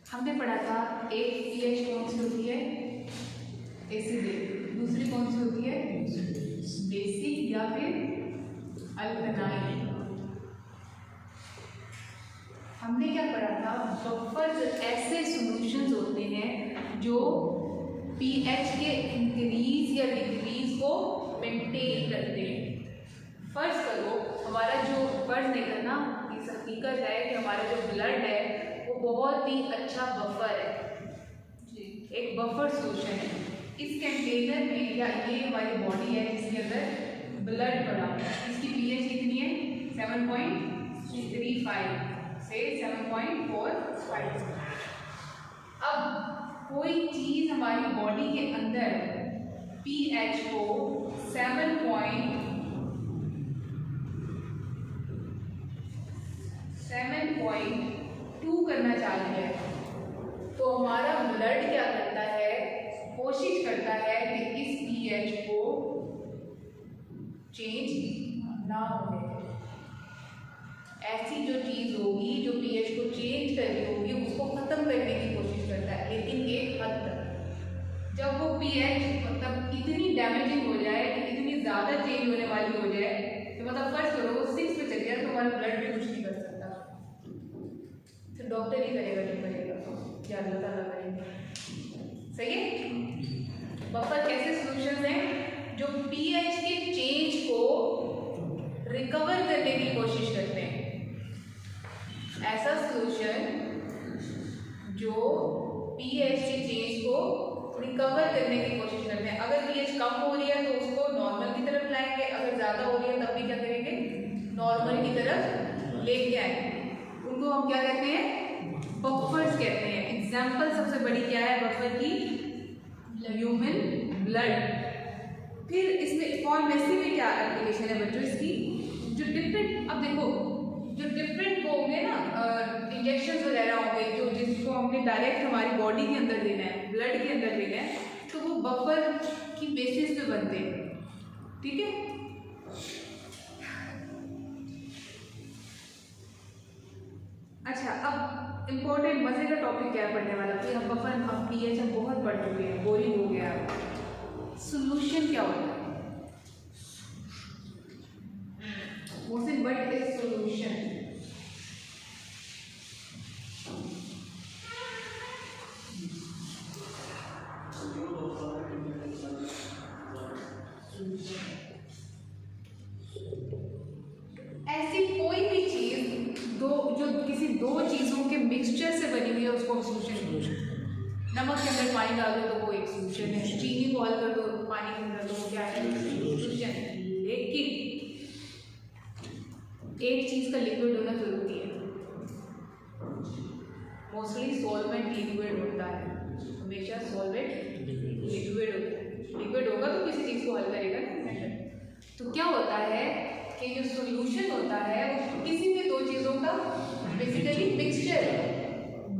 हमने पढ़ा था एक पीएच कौन सी होती है, एसिडिक, दूसरी कौन सी होती है, बेसिक या फिर अल्कनाइन। हमने क्या पढ़ा था, बफर्स ऐसे सॉल्यूशंस होते हैं जो पीएच के इंक्रीज या डिक्रीज को मेंटेन करते हैं। फर्ज करो हमारा जो फर्ज नहीं करना, इस हकीकत है कि हमारा जो ब्लड है वो बहुत ही अच्छा बफर है, एक बफर सॉल्यूशन है। इस कंटेनर में या ये हमारी बॉडी है जिसके अंदर ब्लड पड़ा है, इसकी पीएच कितनी है 7.35 से 7.45। अब कोई चीज़ हमारी बॉडी के अंदर पीएच को 7.2 करना चाह रही है, तो हमारा ब्लड क्या करता है, कोशिश करता है कि इस पीएच को चेंज ना होने। ऐसी जो चीज़ होगी जो पीएच को चेंज कर रही होगी उसको ख़त्म करने की कोशिश करता है, लेकिन एक हद तक। जब वो पीएच मतलब इतनी डैमेजिंग हो जाए कि इतनी ज़्यादा चेंज होने वाली हो जाए, तो मतलब फर्स्ट करो 6 पे चल गया तो हमारा ब्लड भी कुछ नहीं कर सकता, फिर डॉक्टर ही करेगा जो करेगा, या अल्लाह ताला करेंगे। सही है। बफर कैसे सॉल्यूशंस हैं जो पीएच के चेंज को रिकवर करने की कोशिश करते हैं। ऐसा सॉल्यूशन जो पीएच के चेंज को रिकवर करने की कोशिश करते हैं। अगर पीएच कम हो रही है तो उसको नॉर्मल की तरफ लाएंगे, अगर ज़्यादा हो रही है तब भी क्या करेंगे, नॉर्मल की तरफ लेके आएंगे। उनको हम क्या कहते हैं, बफर्स कहते हैं। एग्जाम्पल सबसे बड़ी क्या है बफर की, ह्यूमन ब्लड। फिर इसमें फार्मेसी में क्या एप्लीकेशन है बच्चों इसकी, जो डिफरेंट, अब देखो जो डिफरेंट वो होंगे ना इंजेक्शन वगैरह होंगे जो जिसको हमने डायरेक्ट हमारी बॉडी के अंदर देना है, ब्लड के अंदर देना है, तो वो बफर की बेसिस पे बनते हैं। ठीक है। अच्छा, अब इम्पोर्टेंट मजे का टॉपिक क्या पढ़ने वाला कि हम बफर, हम पीएच हम बहुत पढ़ चुके हैं, बोरिंग हो गया। सॉल्यूशन क्या होता है, मोहसिन व्हाट इज सॉल्यूशन? ऐसी कोई भी चीज जो किसी दो चीजों के मिक्सचर से बनी हुई है उसको हम सॉल्यूशन बोलते हैं। नमक के अंदर पानी डाल दो तो वो एक सॉल्यूशन है, चीनी को हल कर दो पानी के अंदर तो वो क्या है, सॉल्यूशन है। लेकिन एक चीज का लिक्विड होना जरूरी है, मोस्टली सॉल्वेंट लिक्विड होता है, हमेशा सॉल्वेंट लिक्विड होता है। लिक्विड होगा तो किसी चीज को हल करेगा ना। तो क्या होता है कि जो सॉल्यूशन होता है वो किसी भी दो चीजों का बेसिकली मिक्सचर है।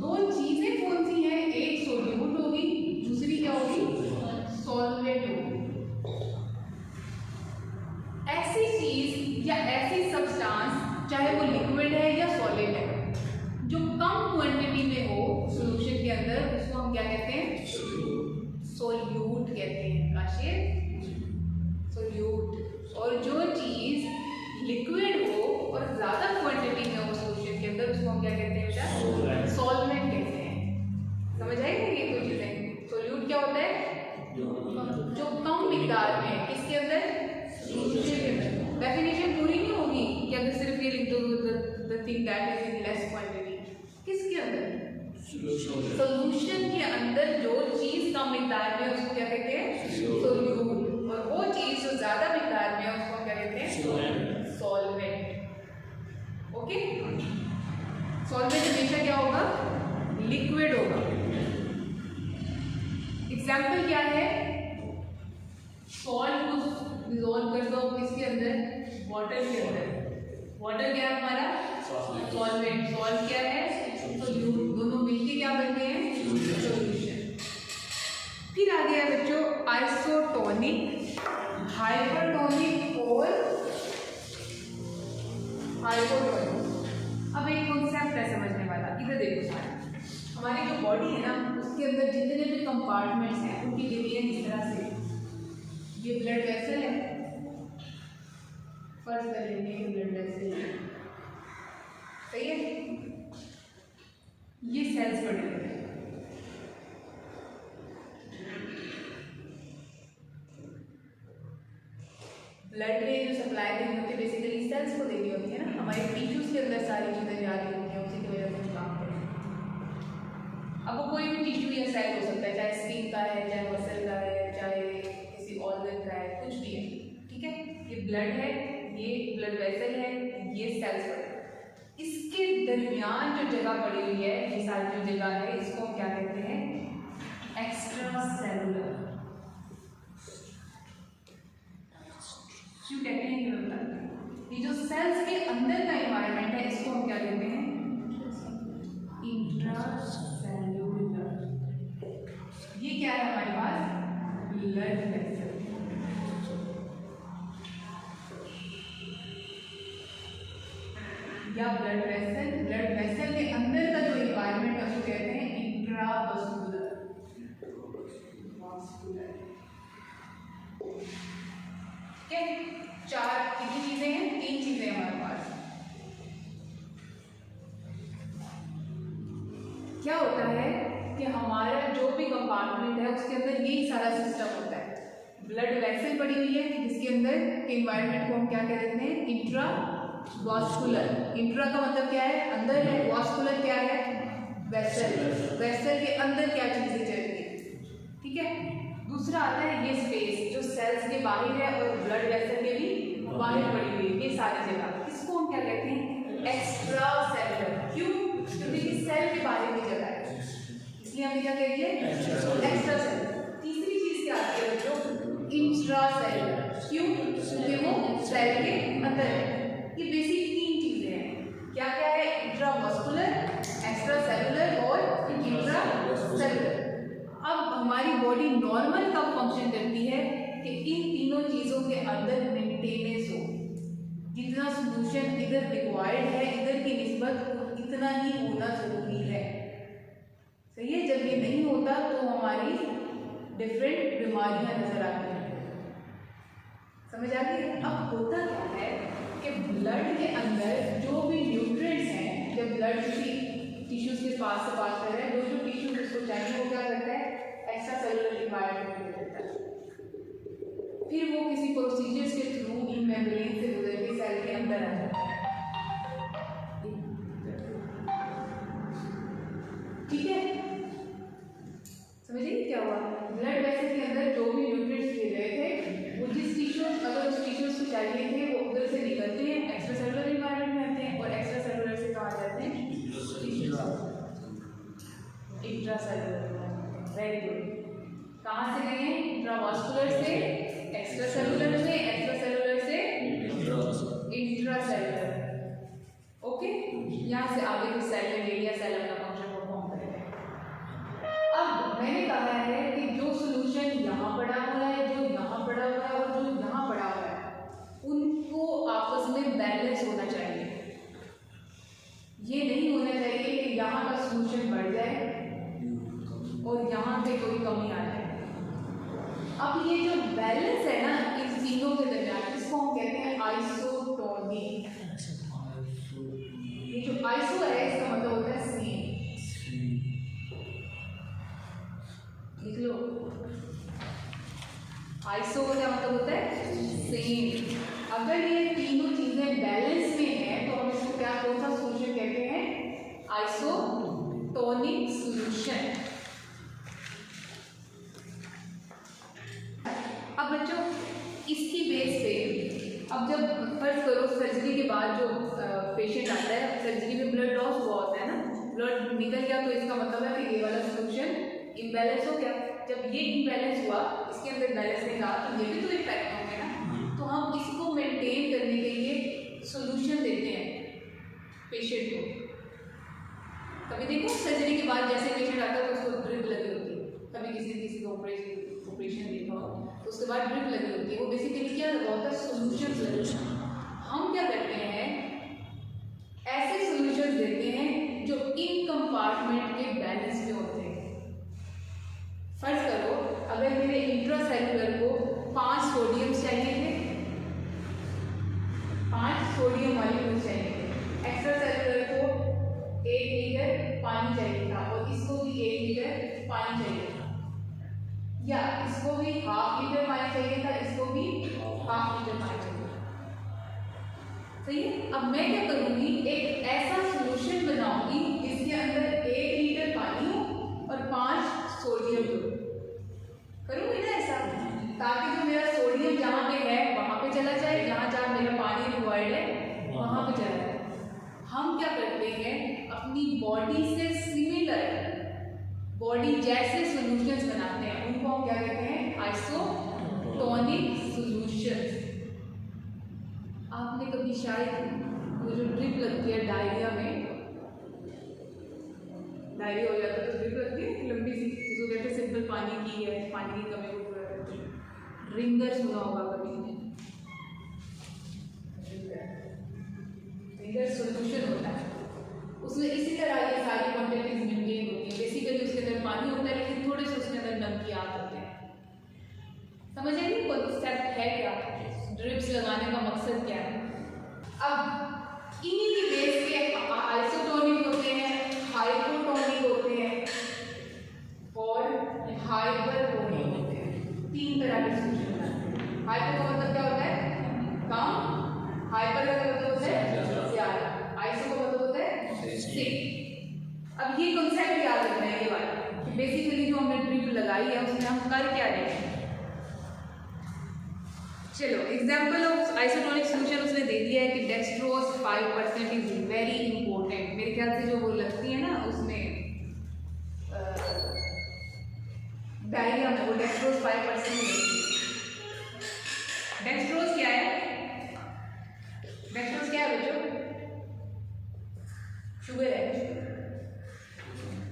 दो चीजें कौन सी हैं, एक सोल्यूट होगी, दूसरी क्या होगी, सॉल्वेंट होगी। ऐसी चीज या ऐसी सब्सटेंस चाहे वो लिक्विड है या सॉलिड है जो कम क्वांटिटी में हो सॉल्यूशन के अंदर, उसको हम क्या कहते हैं, सोल्यूट कहते हैं। काशिफ, सोल्यूट। और जो चीज लिक्विड हो और ज्यादा क्वांटिटी में हो सॉल्यूशन के अंदर, उसको हम क्या कहते हैं बेटा, सॉल्वेंट कहते हैं। समझ आएगी ये दो चीजें। सोल्यूट क्या होता है, जो कम मिकदार में, किसके अंदर, सॉल्यूशन के अंदर। डेफिनेशन पूरी नहीं होगी कि अगर सिर्फ ये लिख दो the thing that is in less quantity, किसके अंदर, सॉल्यूशन के अंदर जो चीज कम मिकदार में उसको क्या कहते हैं, सोल्यूट। और वो चीज जो ज्यादा मिकदार में है उसको क्या कहते हैं, सॉल्वेंट। ओके। सॉल्वेंट हमेशा क्या होगा, लिक्विड होगा। एग्जाम्पल क्या है, सॉल्ट को डिसॉल्व कर दो किसके अंदर, वाटर के अंदर। वाटर क्या है हमारा, सॉल्वेंट। सॉल्ट क्या है, सोल्यूट। दोनों मिलके क्या बनते हैं, सॉल्यूशन। फिर आ गया बच्चों आइसोटोनिक, हाइपरटोनिक और हाइपोटोनिक। अब एक कॉन्सेप्ट है समझने वाला, इधर देखो सारा। हमारी जो बॉडी है ना उसके अंदर जितने भी कंपार्टमेंट्स हैं उनकी डिवीजन इस तरह से, ये ब्लड वेसल है, फर्स्ट कर लेंगे ये ब्लड वेसल है, सही है, ये सेल्स बने हुए हैं। ब्लड में जो सप्लाई देनी होती है बेसिकली सेल्स को देनी होती है ना, हमारे टिश्यूज के अंदर सारी चीज़ें जा रही होती हैं, उसी की वजह से हम काम करते हैं। अब वो कोई भी टिश्यू या सेल हो सकता है, चाहे स्किन का है, चाहे मसल का है, चाहे किसी ऑर्गन का है, कुछ भी है, ठीक है। ये ब्लड है, ये ब्लड वेसल है, ये सेल्स है। इसके दरमियान जो जगह पड़ी हुई है, ये सारी जो जगह है, इसको हम क्या कहते हैं, एक्स्ट्रा सेलुलर, क्यों कहते हैं ये बताते हैं। ये जो सेल्स के अंदर का एनवायरनमेंट है इसको हम क्या कहते हैं, इंट्रासेल्युलर। ये क्या है हमारे पास, ब्लड वेसल, या ब्लड वेसल। ब्लड वेसल के अंदर का जो एनवायरनमेंट है उसको कहते हैं इंट्रावस्कुलर, ठीक है। चार कितनी चीजें हैं, तीन चीजें हैं हमारे पास। क्या होता है कि हमारा जो भी कंपार्टमेंट है उसके अंदर यही सारा सिस्टम होता है। ब्लड वेसल पड़ी हुई है जिसके अंदर के एनवायरनमेंट को हम क्या कह देते हैं, इंट्रावास्कुलर। इंट्रा का मतलब क्या है, अंदर है, वास्कुलर क्या है, वेसल। वेसल के अंदर क्या चीजें चल रही है, ठीक है। दूसरा आता है ये स्पेस जो सेल्स के बाहर है और ब्लड वेसल के भी बाहर पड़ी हुई है, ये सारी जगह, इसको हम क्या कहते हैं, एक्स्ट्रा सेलुलर। क्यों, क्योंकि सेल के बाहर की जगह है, इसलिए हम क्या कहेंगे, एक्स्ट्रा सेलुलर। तीसरी चीज क्या आती है बच्चों, इंट्रा सेलुलर। क्यों, क्योंकि वो सेल के अंदर है। ये बेसिक तीन चीजें हैं, क्या क्या है, इंट्रावास्कुलर, एक्स्ट्रा सेलुलर और इंट्रा सेलुलर। अब हमारी बॉडी नॉर्मल कब फंक्शन करती है कि इन तीनों चीज़ों के अंदर मेंटेनेंस हो, जितना सोल्यूशन इधर रिक्वायर्ड है इधर की निस्बत इतना ही होना जरूरी है, सही है। जब ये नहीं होता तो हमारी डिफरेंट बीमारियां नजर आती हैं, समझ आ गई। अब होता क्या है कि ब्लड के अंदर जो भी न्यूट्रिएंट्स हैं, जब ब्लड किसी टिश्यूज के पास से पास कर रहा है, जो टिश्यूज उसको चाहिए वो क्या करता है, एक्स्ट्रा सेलुलर एनवायरनमेंट में देता है, फिर वो किसी प्रोसीजर्स के थ्रू इन मेम्ब्रेन से गुजर के सेल के अंदर आ जाता है, ठीक है। समझिए क्या हुआ, ब्लड वेसल के अंदर जो भी न्यूट्रिएंट्स ले रहे थे वो जिस टिश्यूज, अगर उस टिश्यूज को चाहिए थे वो उधर से निकलते हैं, एक्स्ट्रा सेलुलर एनवायरनमेंट में आते हैं, और एक्स्ट्रा सेलुलर से कहाँ जाते हैं, इंट्रासेलुलर। वेरी गुड, कहाँ से गए हैं, इंट्रावास्कुलर से एक्स्ट्रा सेलुलर में, एक्स्ट्रा सेलुलर से इंट्रासेलुलर, ओके। यहाँ से आगे तो सेल में ले लिया, सेल अपना फंक्शन परफॉर्म करेगा। अब मैंने कहा है कि जो सोल्यूशन यहाँ पड़ा हुआ है, जो यहाँ पड़ा हुआ है और जो यहाँ पड़ा हुआ है, उनको आपस में बैलेंस होना चाहिए। ये नहीं होना चाहिए कि यहाँ का सोल्यूशन बढ़ जाए और यहाँ पे कोई कमी आ जाए। अब ये जो बैलेंस है ना इन तीनों के दरमियान, इसको हम कहते हैं आइसोटोनिक। ये जो आइसो है इसका मतलब होता है सेम, लिख लो, आइसो का क्या मतलब होता है, सेम। अगर ये तीनों चीजें बैलेंस में है तो हम इसको क्या, कौन सा सोल्यूशन कहते हैं, आइसोटोनिक सोल्यूशन। अब बच्चों इसकी बेस पे, अब जब फर्ज करो सर्जरी के बाद जो पेशेंट आता है, सर्जरी में ब्लड लॉस हुआ होता है ना, ब्लड निकल गया तो इसका मतलब है कि ये वाला सोल्यूशन इम्बैलेंस हो गया। जब ये इम्बैलेंस हुआ, इसके अंदर बैलेंस नहीं रहा, तो ये भी तो इफेक्ट होंगे ना। तो हम इसको मेंटेन करने के लिए सोल्यूशन देते हैं पेशेंट को। कभी देखो सर्जरी के बाद जैसे पेशेंट आता है तो उसको ड्रिप लगी होती है, कभी किसी को ऑपरेशन देखा हो तो उसके बाद ड्रिप लगी होती है, वो बेसिकली क्या होता है, सोल्यूशन लगे। हम क्या करते हैं, ऐसे सोल्यूशन देते हैं जो इन कंपार्टमेंट के बैलेंस अगर मेरे इंट्रासेलुलर को 5 सोडियम चाहिए थे, 5 सोडियम मॉलिक्यूल चाहिए थे, एक्स्ट्रासेलुलर को 1 लीटर पानी चाहिए था और इसको भी 1 लीटर पानी चाहिए था, या इसको भी 1/2 लीटर पानी चाहिए था, इसको भी 1/2 लीटर पानी चाहिए था। सही है। अब मैं क्या करूंगी, एक ऐसा सॉल्यूशन बनाऊंगी जिसके अंदर 1 लीटर पानी हो और 5 सोडियम हो। करूंगी ना ऐसा, ताकि जो मेरा सोडियम जहाँ पे है वहां पे चला जाए, जहाँ जहाँ मेरा पानी रिक्वायर्ड है वहां पे चला जाए। हम क्या करते हैं, अपनी बॉडी से सिमिलर, बॉडी जैसे सॉल्यूशंस बनाते हैं, उनको हम क्या कहते हैं, आइसोटोनिक सॉल्यूशंस। आपने कभी शायद वो जो ड्रिप लगती है डायरिया में, डायरिया हो जाता है तो ड्रिप लगती है लंबी सी, जिसको कहते हैं सिंपल पानी की है, पानी की कमी को पूरा करती है। रिंगर सुना होगा कभी, रिंगर सॉल्यूशन होता है, उसमें इसी तरह ये सारी क्वांटिटीज मेंटेन होती है। बेसिकली उसके अंदर पानी होता है लेकिन थोड़े से उसके अंदर नमकियात होते हैं। समझ आइए कॉन्सेप्ट है क्या, ड्रिप्स लगाने का मकसद क्या है। अब इन्हीं की बेस पे आइसोटोनिक होते हैं, हाइपोटोनिक होते हैं और हाइपरटोनिक होते हैं। 3 तरह के सॉल्यूशन होते हैं। हाइपो का मतलब क्या होता है, कम, हाइपर का मतलब होता है ज्यादा, आइसो का मतलब होता है सेम। अब ये कॉन्सेप्ट याद रखना है ये वाला कि बेसिकली जो हमने ड्रिप लगाई है उसमें हम कर क्या रहे हैं। चलो एग्जाम्पल ऑफ आइसोटोनिक सॉल्यूशन उसने दे दिया है कि डेक्सट्रोज 5% इज वेरी इंपॉर्टेंट। मेरे ख्याल से जो वो लगती है ना उसमें डायरिया में, वो डेक्सट्रोज 5% लगती है। डेक्सट्रोज क्या है, डेक्सट्रोज क्या है बच्चों, शुगर है,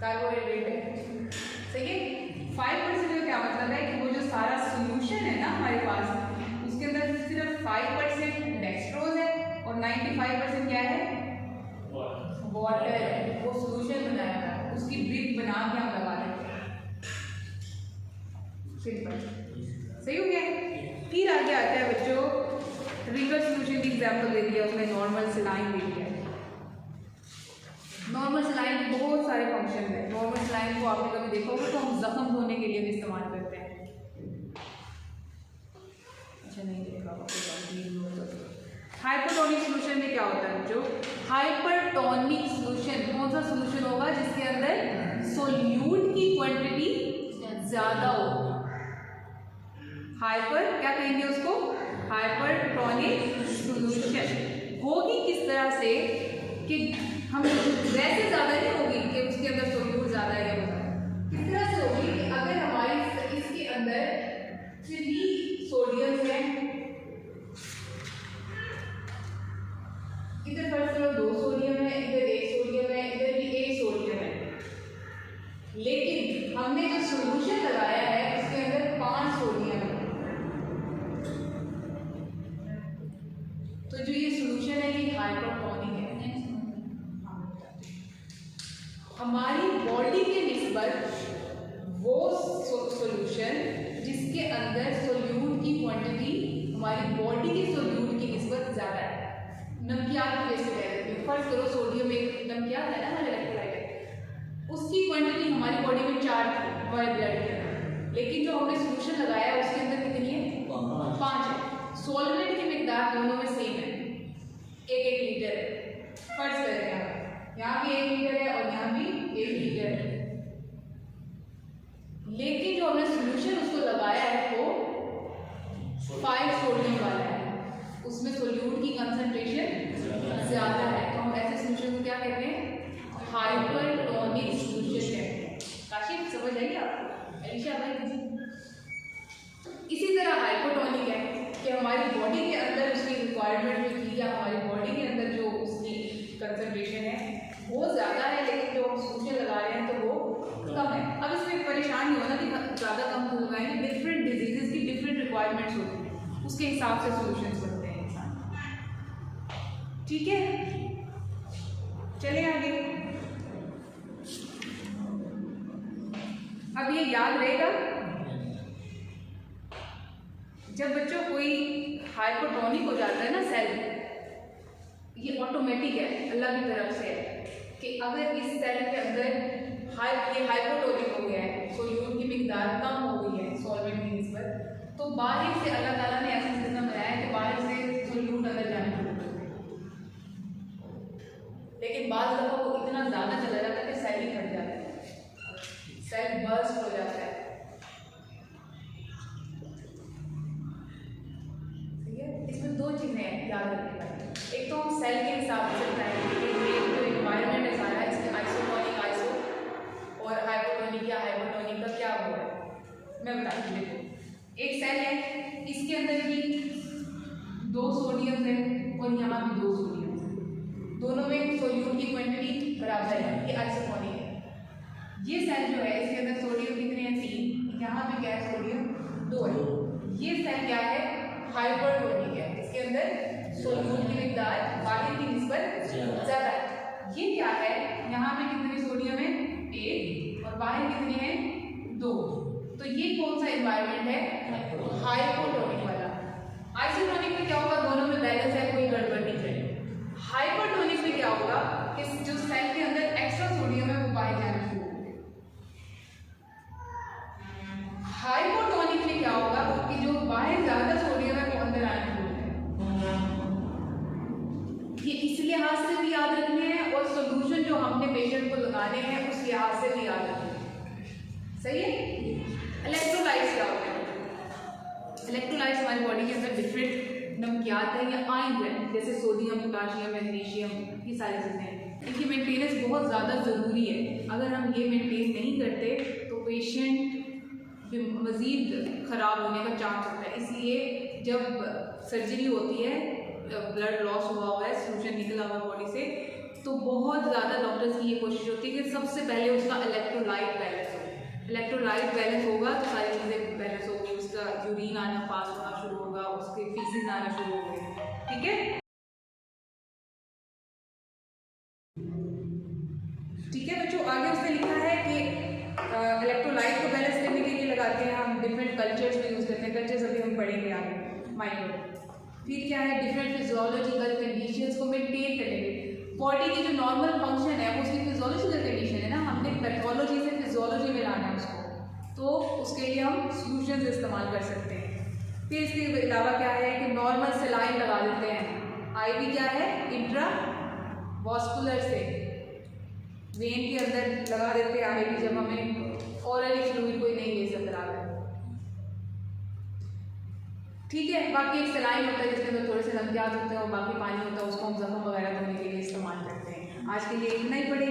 कार्बोहाइड्रेट है। सही है। 5% का क्या मतलब है कि वो जो सारा सॉल्यूशन है ना हमारे पास, उसके अंदर सिर्फ 5% डेक्सट्रोज है और 95% क्या है, वाटर है। वो सॉल्यूशन बनाया है, उसकी ड्रिप बना के हम लगा देते हैं। सिंपल, सही हो गया। फिर आगे आता है बच्चों रिंगर सॉल्यूशन की एग्जांपल दे दिया उसने, नॉर्मल सलाइन दे दिया। नॉर्मल सलाइन के बहुत सारे फंक्शन है। नॉर्मल सलाइन को आपने कभी देखा होगा तो हम जख्म धोने के लिए भी इस्तेमाल करते हैं। अच्छा नहीं देखा होगा। हाइपरटोनिक सॉल्यूशन में क्या होता है जो, हाइपरटोनिक सॉल्यूशन कौन सा सॉल्यूशन होगा जिसके अंदर सोल्यूट की क्वांटिटी ज्यादा हो। हाइपर क्या कहेंगे उसको, हाइपरटोनिक सॉल्यूशन होगी किस तरह से कि हम वैसे ज़्यादा नहीं होगी कि उसके अंदर सोल्यूट ज़्यादा है या होगा, किस तरह से होगी कि अगर हमारी इसके अंदर 3 सोडियम है, इधर फर्स्ट 2 सोडियम है, इधर 1 सोडियम है, इधर भी 1 सोडियम है, लेकिन हमने जो सोल्यूशन लगाया है उसके अंदर 5 सोडियम है। तो जो ये सोल्यूशन है ये हाइपरटोनिक है। हमारी बॉडी के निस्बत वो सॉल्यूशन जिसके अंदर सोल्यूट की क्वांटिटी हमारी बॉडी के सोल्यूट की निस्बत ज़्यादा है। नमकियात को जैसे कह देते हैं, फर्ज करो सोडियम एक नमकियात है ना हमारे इलेक्ट्रोलाइट, उसकी क्वांटिटी हमारी बॉडी में 4 थी वाइट ब्लड की, लेकिन जो हमने सोल्यूशन लगाया है उसके अंदर कितनी है, 5 है। सॉल्वेंट की मिकदार दोनों में सेम है, 1-1 लीटर है। फर्ज करते हैं यहाँ भी 1 लीटर है और यहाँ भी 1 लीटर है, लेकिन जो हमने सॉल्यूशन उसको लगाया है वो 5 सोडियम वाला है, उसमें सोल्यूट की कंसंट्रेशन ज्यादा है। तो हम ऐसे सॉल्यूशन को क्या कहते हैं, हाइपरटोनिक सॉल्यूशन कहते हैं। काशिफ समझ आएगी आपको, अलीशा भाई। इसी तरह हाइपोटोनिक है कि हमारी बॉडी के अंदर उसकी रिक्वायरमेंट जो थी या हमारी बॉडी के अंदर जो उसकी कंसंट्रेशन है वो ज़्यादा है, लेकिन जो हम सॉल्यूशन लगा रहे हैं तो वो कम है। अब इसमें परेशान नहीं होना कि ज़्यादा कम क्यों लगाएंगे, डिफरेंट डिजीजेस की डिफरेंट रिक्वायरमेंट्स होती हैं, उसके हिसाब से सॉल्यूशंस बनते हैं इंसान। ठीक है, चले आगे। अब ये याद रहेगा जब बच्चों कोई हाइपोटोनिक हो जाता है ना सेल, ये ऑटोमेटिक है, अल्लाह की तरफ से है कि अगर इस सेल के अंदर ये हाइपोटोनिक हो गया है, सोल्यूट की मिकदार कम हो गई है सॉल्वेंट की निस्बत, तो बाहर से अल्लाह ताला ने ऐसा सिस्टम बनाया है कि बाहर से सोल्यूट अंदर जाने शुरू कर देते। लेकिन बाद दफ़ा वो इतना ज़्यादा चला जाता है कि सेल ही फट जाता है, सेल बर्स्ट हो जाता है। ठीक है, इसमें दो चीज़ें याद रखनी पड़ेंगी। एक तो हम सेल के हिसाब से बताएंगे कि ये जो इन्वायरमेंट है सारा, इसके आइसोटोनिक और हाइपोटोनिक या हाइपोटोनिक का क्या हुआ है मैं बताती हूँ। देखो एक सेल है, इसके अंदर भी 2 सोडियम है और यहाँ भी 2 सोडियम है, दोनों में सोडियम की क्वांटिटी बराबर है, ये आइसोटोनिक है। ये सेल जो है इसके अंदर सोडियम कितने हैं 3, यहाँ पे क्या है सोडियम 2 है। ये सेल क्या है हाइपरटोनिक है, इसके अंदर सोडियम की मिकदार बाहर की निस्बत ज़्यादा है। ये क्या है, यहाँ पे कितने सोडियम है 1 और बाहर कितने हैं 2, तो ये कौन सा एनवायरनमेंट है हाइपोटोनिक वाला। आइसोटोनिक में क्या होगा, दोनों में बैलेंस है, कोई गड़बड़ नहीं चाहिए। हाइपोटोनिक में क्या होगा कि जो सेल के अंदर एक्स्ट्रा सोडियम है वो बाहर जाना शुरू हो गया। हाइपोटोनिक में क्या होगा कि जो बाहर ज्यादा सोडियम है वो अंदर आना शुरू हो गया। ये इस लिहाज से भी याद रखने हैं और सोल्यूशन जो हमने पेशेंट को लगाने हैं उस लिहाज से भी याद रखने हैं। सही है। इलेक्ट्रोलाइट्स क्या होते हैं, इलेक्ट्रोलाइट्स हमारी बॉडी के अंदर डिफरेंट नमकियात है या आयन है, जैसे सोडियम, पोटाशियम, मैग्नीशियम, ये सारी चीज़ें हैं। इनकी मेंटेनेंस बहुत ज़्यादा ज़रूरी है। अगर हम ये मेंटेन नहीं करते तो पेशेंट मज़ीद ख़राब होने का चांस होता है। इसलिए जब सर्जरी होती है, ब्लड लॉस हुआ है, सोल्यूशन निकला हुआ बॉडी से, तो बहुत ज़्यादा डॉक्टर्स की ये कोशिश होती है कि सबसे पहले उसका इलेक्ट्रोलाइट बैलेंस हो। इलेक्ट्रोलाइट बैलेंस होगा तो सारी चीज़ें बैलेंस होगी, उसका यूरिन आना पास होना शुरू होगा, उसके फीसिस आना शुरू होंगे। ठीक है, ठीक है बच्चों। आगे उसने लिखा है कि इलेक्ट्रोलाइट को बैलेंस करने के लिए लगाते हैं हम डिफरेंट कल्चर्स में यूज़ करते हैं। कल्चर्स अभी हम पढ़ेंगे आगे माइक्रो। फिर क्या है, डिफरेंट फिजियोलॉजिकल कंडीशंस को मेंटेन करेंगे। बॉडी की जो नॉर्मल फंक्शन है वो उसकी फिजियोलॉजिकल कंडीशन है ना, हमने पैथोलॉजी से फिजियोलॉजी में लाना है उसको, तो उसके लिए हम सॉल्यूशंस इस्तेमाल कर सकते हैं। फिर इसके अलावा क्या है कि नॉर्मल सेलाइन लगा देते हैं। आईवी क्या है, इंट्रा वॉस्कुलर से वेन के अंदर लगा देते हैं आईवी, जब हमें ऑरली फ्लूइड कोई नहीं ले सकता है। ठीक है, बाकी एक सेलाइन होता है जिसके अंदर थोड़े से नमकियात होते हैं और बाकी पानी होता है, उसको हम जख्म वगैरह धोने के लिए इस्तेमाल करते हैं। आज के लिए इतना ही पढ़ेंगे।